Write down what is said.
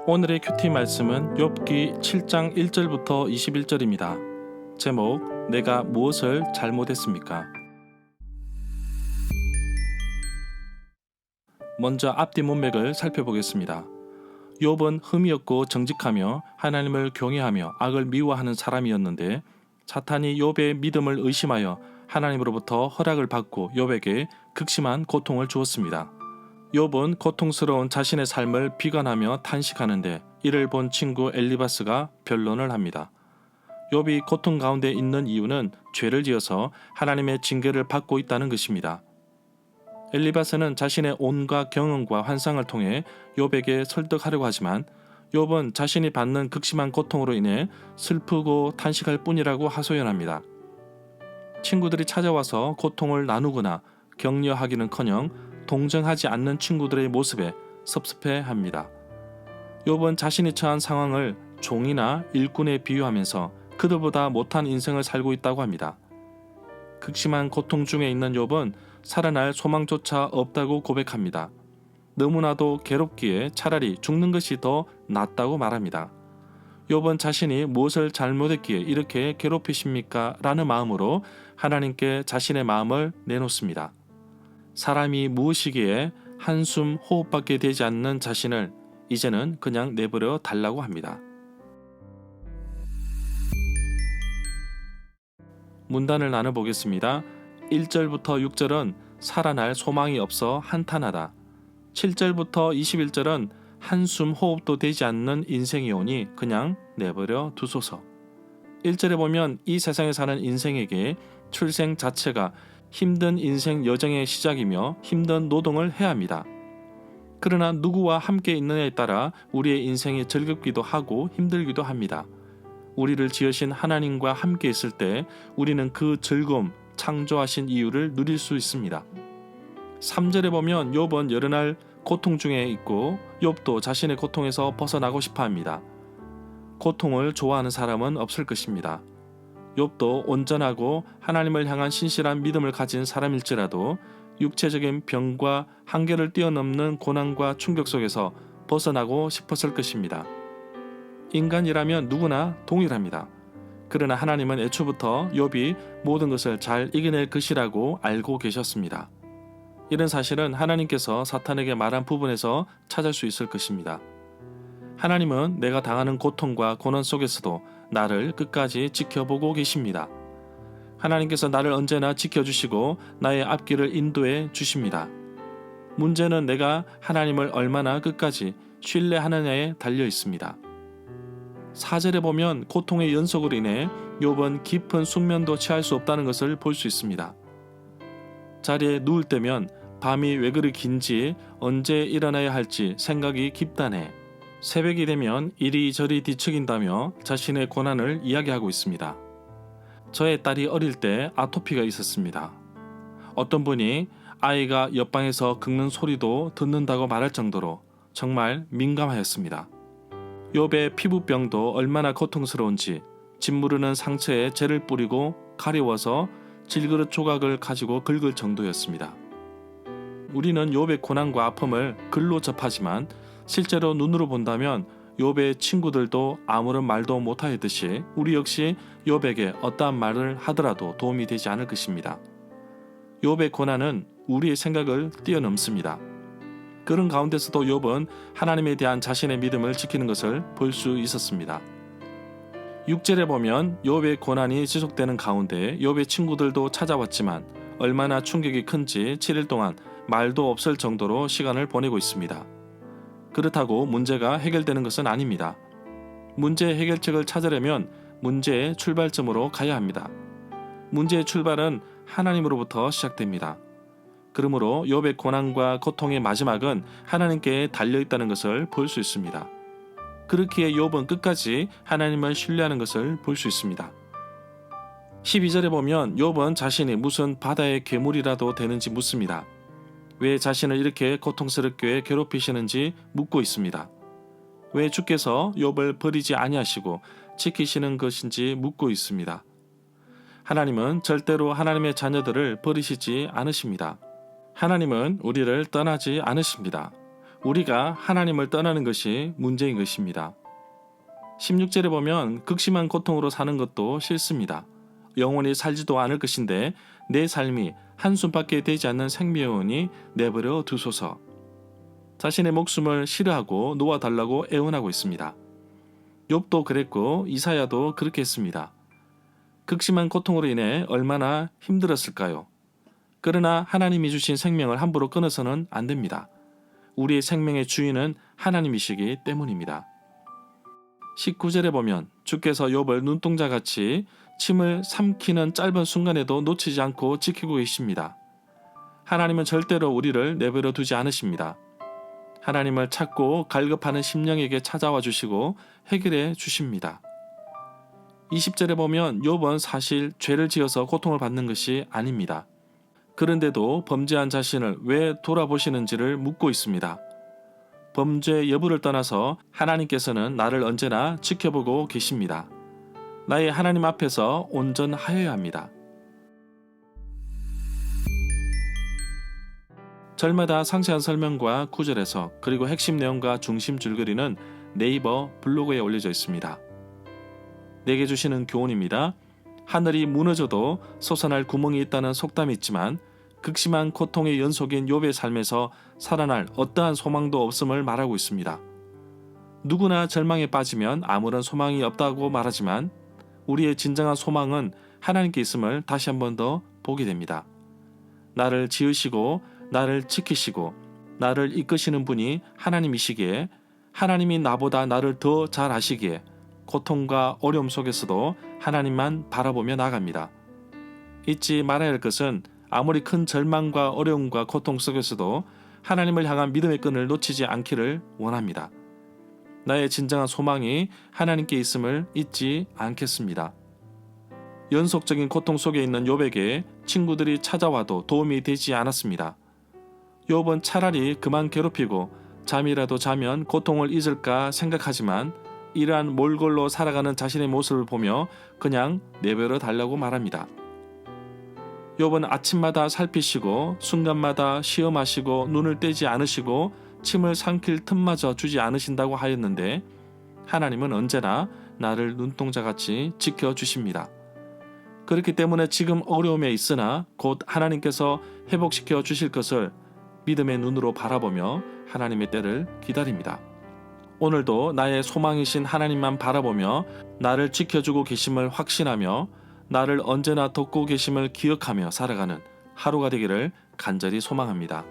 오늘의 큐티 말씀은 욥기 7장 1절부터 21절입니다. 제목, 내가 무엇을 잘못했습니까? 먼저 앞뒤 문맥을 살펴보겠습니다. 욥은 흠이 없고 정직하며 하나님을 경외하며 악을 미워하는 사람이었는데 사탄이 욥의 믿음을 의심하여 하나님으로부터 허락을 받고 욥에게 극심한 고통을 주었습니다. 욥은 고통스러운 자신의 삶을 비관하며 탄식하는데 이를 본 친구 엘리바스가 변론을 합니다. 욥이 고통 가운데 있는 이유는 죄를 지어서 하나님의 징계를 받고 있다는 것입니다. 엘리바스는 자신의 온갖 경험과 환상을 통해 욥에게 설득하려고 하지만 욥은 자신이 받는 극심한 고통으로 인해 슬프고 탄식할 뿐이라고 하소연합니다. 친구들이 찾아와서 고통을 나누거나 격려하기는커녕 동정하지 않는 친구들의 모습에 섭섭해합니다. 욥은 자신이 처한 상황을 종이나 일꾼에 비유하면서 그들보다 못한 인생을 살고 있다고 합니다. 극심한 고통 중에 있는 욥은 살아날 소망조차 없다고 고백합니다. 너무나도 괴롭기에 차라리 죽는 것이 더 낫다고 말합니다. 욥은 자신이 무엇을 잘못했기에 이렇게 괴롭히십니까? 라는 마음으로 하나님께 자신의 마음을 내놓습니다. 사람이 무엇이기에 한숨 호흡밖에 되지 않는 자신을 이제는 그냥 내버려 달라고 합니다. 문단을 나눠보겠습니다. 1절부터 6절은 살아날 소망이 없어 한탄하다. 7절부터 21절은 한숨 호흡도 되지 않는 인생이 오니 그냥 내버려 두소서. 1절에 보면 이 세상에 사는 인생에게 출생 자체가 힘든 인생 여정의 시작이며 힘든 노동을 해야 합니다. 그러나 누구와 함께 있느냐에 따라 우리의 인생이 즐겁기도 하고 힘들기도 합니다. 우리를 지으신 하나님과 함께 있을 때 우리는 그 즐거움, 창조하신 이유를 누릴 수 있습니다. 3절에 보면 욥은 여러 날 고통 중에 있고 욥도 자신의 고통에서 벗어나고 싶어 합니다. 고통을 좋아하는 사람은 없을 것입니다. 욥도 온전하고 하나님을 향한 신실한 믿음을 가진 사람일지라도 육체적인 병과 한계를 뛰어넘는 고난과 충격 속에서 벗어나고 싶었을 것입니다. 인간이라면 누구나 동일합니다. 그러나 하나님은 애초부터 욥이 모든 것을 잘 이겨낼 것이라고 알고 계셨습니다. 이런 사실은 하나님께서 사탄에게 말한 부분에서 찾을 수 있을 것입니다. 하나님은 내가 당하는 고통과 고난 속에서도 나를 끝까지 지켜보고 계십니다. 하나님께서 나를 언제나 지켜주시고 나의 앞길을 인도해 주십니다. 문제는 내가 하나님을 얼마나 끝까지 신뢰하느냐에 달려 있습니다. 4절에 보면 고통의 연속으로 인해 욥은 깊은 숙면도 취할 수 없다는 것을 볼 수 있습니다. 자리에 누울 때면 밤이 왜 그리 긴지 언제 일어나야 할지 생각이 깊다네. 새벽이 되면 이리저리 뒤척인다며 자신의 고난을 이야기하고 있습니다. 저의 딸이 어릴 때 아토피가 있었습니다. 어떤 분이 아이가 옆방에서 긁는 소리도 듣는다고 말할 정도로 정말 민감하였습니다. 욥의 피부병도 얼마나 고통스러운지 짓무르는 상처에 재를 뿌리고 가려워서 질그릇 조각을 가지고 긁을 정도였습니다. 우리는 욥의 고난과 아픔을 글로 접하지만 실제로 눈으로 본다면 욥의 친구들도 아무런 말도 못하였듯이 우리 역시 욥에게 어떠한 말을 하더라도 도움이 되지 않을 것입니다. 욥의 고난은 우리의 생각을 뛰어넘습니다. 그런 가운데서도 욥은 하나님에 대한 자신의 믿음을 지키는 것을 볼 수 있었습니다. 6절에 보면 욥의 고난이 지속되는 가운데 욥의 친구들도 찾아왔지만 얼마나 충격이 큰지 7일 동안 말도 없을 정도로 시간을 보내고 있습니다. 그렇다고 문제가 해결되는 것은 아닙니다. 문제의 해결책을 찾으려면 문제의 출발점으로 가야 합니다. 문제의 출발은 하나님으로부터 시작됩니다. 그러므로 욥의 고난과 고통의 마지막은 하나님께 달려있다는 것을 볼 수 있습니다. 그렇기에 욥은 끝까지 하나님을 신뢰하는 것을 볼 수 있습니다. 12절에 보면 욥은 자신이 무슨 바다의 괴물이라도 되는지 묻습니다. 왜 자신을 이렇게 고통스럽게 괴롭히시는지 묻고 있습니다. 왜 주께서 욥을 버리지 아니하시고 지키시는 것인지 묻고 있습니다. 하나님은 절대로 하나님의 자녀들을 버리시지 않으십니다. 하나님은 우리를 떠나지 않으십니다. 우리가 하나님을 떠나는 것이 문제인 것입니다. 16절에 보면 극심한 고통으로 사는 것도 싫습니다. 영원히 살지도 않을 것인데 내 삶이 한숨밖에 되지 않는 생명이오니 내버려 두소서. 자신의 목숨을 싫어하고 놓아달라고 애원하고 있습니다. 욥도 그랬고 이사야도 그렇게 했습니다. 극심한 고통으로 인해 얼마나 힘들었을까요? 그러나 하나님이 주신 생명을 함부로 끊어서는 안 됩니다. 우리의 생명의 주인은 하나님이시기 때문입니다. 19절에 보면 주께서 욥을 눈동자같이 침을 삼키는 짧은 순간에도 놓치지 않고 지키고 계십니다. 하나님은 절대로 우리를 내버려 두지 않으십니다. 하나님을 찾고 갈급하는 심령에게 찾아와 주시고 해결해 주십니다. 20절에 보면 욥은 사실 죄를 지어서 고통을 받는 것이 아닙니다. 그런데도 범죄한 자신을 왜 돌아보시는지를 묻고 있습니다. 범죄 여부를 떠나서 하나님께서는 나를 언제나 지켜보고 계십니다. 나의 하나님 앞에서 온전하여야 합니다. 절마다 상세한 설명과 구절에서 그리고 핵심 내용과 중심 줄거리는 네이버 블로그에 올려져 있습니다. 내게 주시는 교훈입니다. 하늘이 무너져도 솟아날 구멍이 있다는 속담이 있지만 극심한 고통의 연속인 욥의 삶에서 살아날 어떠한 소망도 없음을 말하고 있습니다. 누구나 절망에 빠지면 아무런 소망이 없다고 말하지만 우리의 진정한 소망은 하나님께 있음을 다시 한 번 더 보게 됩니다. 나를 지으시고 나를 지키시고 나를 이끄시는 분이 하나님이시기에 하나님이 나보다 나를 더 잘 아시기에 고통과 어려움 속에서도 하나님만 바라보며 나갑니다. 잊지 말아야 할 것은 아무리 큰 절망과 어려움과 고통 속에서도 하나님을 향한 믿음의 끈을 놓치지 않기를 원합니다. 나의 진정한 소망이 하나님께 있음을 잊지 않겠습니다. 연속적인 고통 속에 있는 욥에게 친구들이 찾아와도 도움이 되지 않았습니다. 욥은 차라리 그만 괴롭히고 잠이라도 자면 고통을 잊을까 생각하지만 이러한 몰골로 살아가는 자신의 모습을 보며 그냥 내버려 달라고 말합니다. 욥은 아침마다 살피시고 순간마다 시험하시고 눈을 떼지 않으시고 침을 삼킬 틈마저 주지 않으신다고 하였는데 하나님은 언제나 나를 눈동자같이 지켜주십니다. 그렇기 때문에 지금 어려움에 있으나 곧 하나님께서 회복시켜 주실 것을 믿음의 눈으로 바라보며 하나님의 때를 기다립니다. 오늘도 나의 소망이신 하나님만 바라보며 나를 지켜주고 계심을 확신하며 나를 언제나 돕고 계심을 기억하며 살아가는 하루가 되기를 간절히 소망합니다.